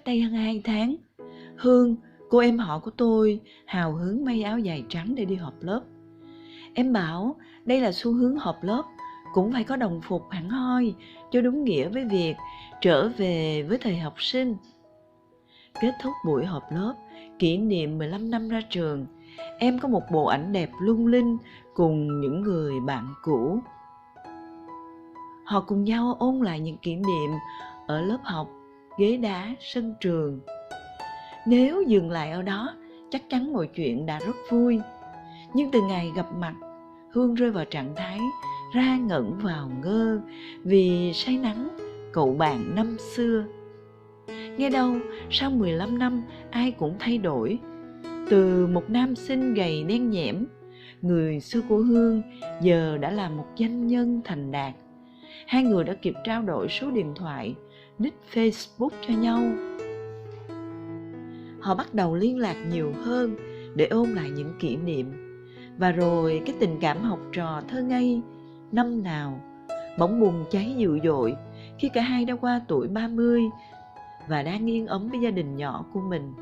đây hơn 2 tháng, Hương, cô em họ của tôi, hào hứng may áo dài trắng để đi họp lớp. Em bảo đây là xu hướng họp lớp, cũng phải có đồng phục hẳn hoi cho đúng nghĩa với việc trở về với thời học sinh. Kết thúc buổi họp lớp, kỷ niệm 15 năm ra trường, em có một bộ ảnh đẹp lung linh cùng những người bạn cũ. Họ cùng nhau ôn lại những kỷ niệm ở lớp học, ghế đá, sân trường. Nếu dừng lại ở đó, chắc chắn mọi chuyện đã rất vui. Nhưng từ ngày gặp mặt, Hương rơi vào trạng thái ra ngẩn vào ngơ vì say nắng cậu bạn năm xưa. Nghe đâu, sau 15 năm ai cũng thay đổi. Từ một nam sinh gầy đen nhẽm, người xưa của Hương giờ đã là một doanh nhân thành đạt. Hai người đã kịp trao đổi số điện thoại, nick Facebook cho nhau. Họ bắt đầu liên lạc nhiều hơn để ôn lại những kỷ niệm. Và rồi cái tình cảm học trò thơ ngây năm nào bỗng bùng cháy dữ dội khi cả hai đã qua tuổi 30 và đang yên ấm với gia đình nhỏ của mình.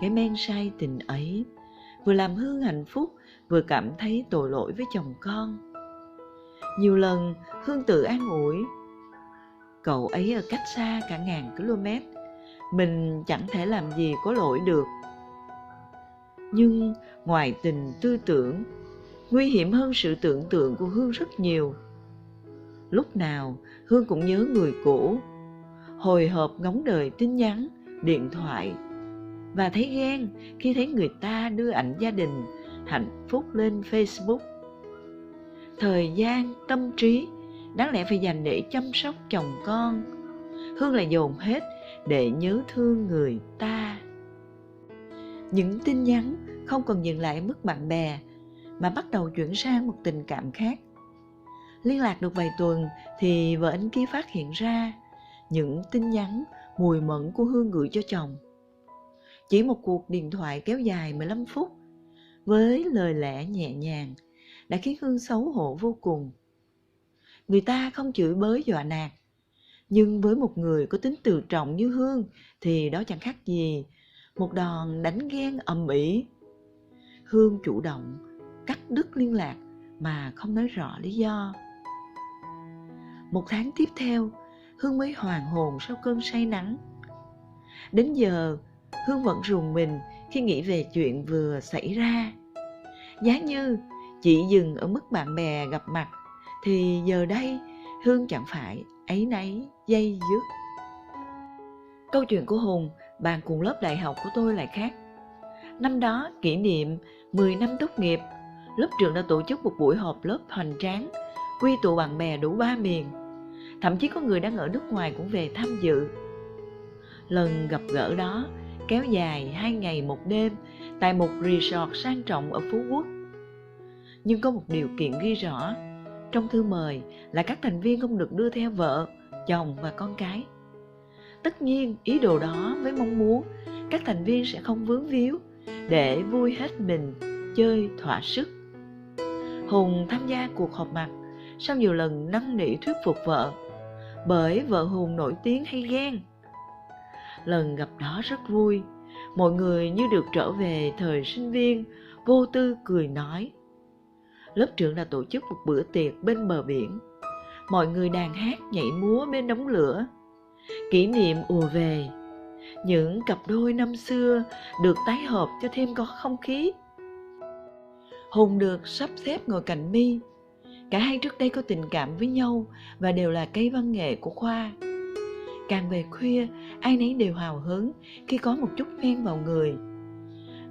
Cái men say tình ấy vừa làm Hương hạnh phúc, vừa cảm thấy tội lỗi với chồng con. Nhiều lần Hương tự an ủi, cậu ấy ở cách xa cả ngàn km, mình chẳng thể làm gì có lỗi được. Nhưng ngoài tình tư tưởng, nguy hiểm hơn sự tưởng tượng của Hương rất nhiều. Lúc nào Hương cũng nhớ người cũ, hồi hộp ngóng đợi tin nhắn, điện thoại, và thấy ghen khi thấy người ta đưa ảnh gia đình hạnh phúc lên Facebook. Thời gian, tâm trí đáng lẽ phải dành để chăm sóc chồng con, Hương lại dồn hết để nhớ thương người ta. Những tin nhắn không còn dừng lại ở mức bạn bè, mà bắt đầu chuyển sang một tình cảm khác. Liên lạc được vài tuần thì vợ anh kia phát hiện ra những tin nhắn mùi mẫn của Hương gửi cho chồng. Chỉ một cuộc điện thoại kéo dài 15 phút với lời lẽ nhẹ nhàng đã khiến Hương xấu hổ vô cùng. Người ta không chửi bới dọa nạt, nhưng với một người có tính tự trọng như Hương thì đó chẳng khác gì một đòn đánh ghen ầm ĩ. Hương chủ động cắt đứt liên lạc mà không nói rõ lý do. Một tháng tiếp theo, Hương mới hoàn hồn sau cơn say nắng. Đến giờ, Hương vẫn rùng mình khi nghĩ về chuyện vừa xảy ra. Giá như chỉ dừng ở mức bạn bè gặp mặt, thì giờ đây Hương chẳng phải áy náy dây dứt. Câu chuyện của Hùng, bạn cùng lớp đại học của tôi lại khác. Năm đó, kỷ niệm 10 năm tốt nghiệp, lớp trường đã tổ chức một buổi họp lớp hoành tráng, quy tụ bạn bè đủ 3 miền. Thậm chí có người đang ở nước ngoài cũng về tham dự. Lần gặp gỡ đó kéo dài 2 ngày 1 đêm tại một resort sang trọng ở Phú Quốc. Nhưng có một điều kiện ghi rõ trong thư mời là các thành viên không được đưa theo vợ, chồng và con cái. Tất nhiên, ý đồ đó với mong muốn các thành viên sẽ không vướng víu để vui hết mình, chơi thỏa sức. Hùng tham gia cuộc họp mặt sau nhiều lần năn nỉ thuyết phục vợ, bởi vợ Hùng nổi tiếng hay ghen. Lần gặp đó rất vui, mọi người như được trở về thời sinh viên, vô tư cười nói. Lớp trưởng đã tổ chức một bữa tiệc bên bờ biển. Mọi người đàn hát nhảy múa bên đống lửa. Kỷ niệm ùa về. Những cặp đôi năm xưa được tái hợp cho thêm có không khí. Hùng được sắp xếp ngồi cạnh My. Cả hai trước đây có tình cảm với nhau và đều là cây văn nghệ của khoa. Càng về khuya, ai nấy đều hào hứng khi có một chút men vào người.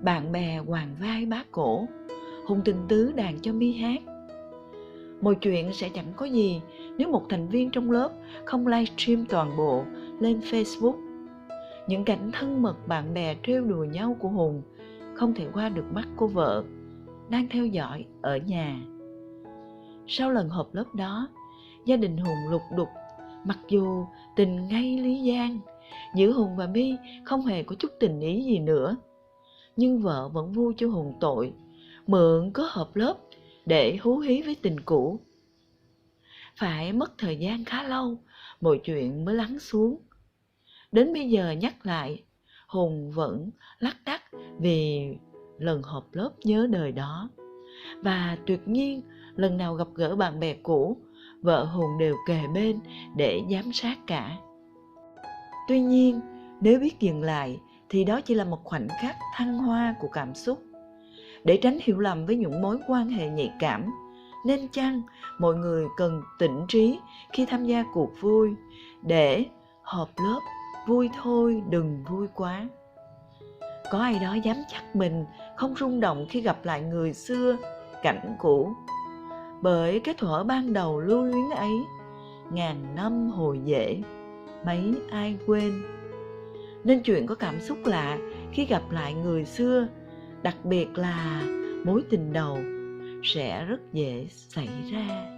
Bạn bè quàng vai bá cổ, Hùng tình tứ đàn cho My hát. Mọi chuyện sẽ chẳng có gì nếu một thành viên trong lớp không livestream toàn bộ lên Facebook. Những cảnh thân mật bạn bè trêu đùa nhau của Hùng không thể qua được mắt cô vợ đang theo dõi ở nhà. Sau lần họp lớp đó, gia đình Hùng lục đục. Mặc dù tình ngay lý giang, giữa Hùng và My không hề có chút tình ý gì nữa, nhưng vợ vẫn vu cho Hùng tội mượn cớ họp lớp để hú hí với tình cũ. Phải mất thời gian khá lâu mọi chuyện mới lắng xuống. Đến bây giờ nhắc lại, Hùng vẫn lác đác vì lần họp lớp nhớ đời đó. Và tuyệt nhiên, lần nào gặp gỡ bạn bè cũ, vợ Hùng đều kề bên để giám sát cả. Tuy nhiên, nếu biết dừng lại thì đó chỉ là một khoảnh khắc thăng hoa của cảm xúc. Để tránh hiểu lầm với những mối quan hệ nhạy cảm, nên chăng mọi người cần tỉnh trí khi tham gia cuộc vui, để họp lớp vui thôi đừng vui quá. Có ai đó dám chắc mình không rung động khi gặp lại người xưa, cảnh cũ, bởi cái thuở ban đầu lưu luyến ấy, ngàn năm hồi dễ, mấy ai quên. Nên chuyện có cảm xúc lạ khi gặp lại người xưa, đặc biệt là mối tình đầu, sẽ rất dễ xảy ra.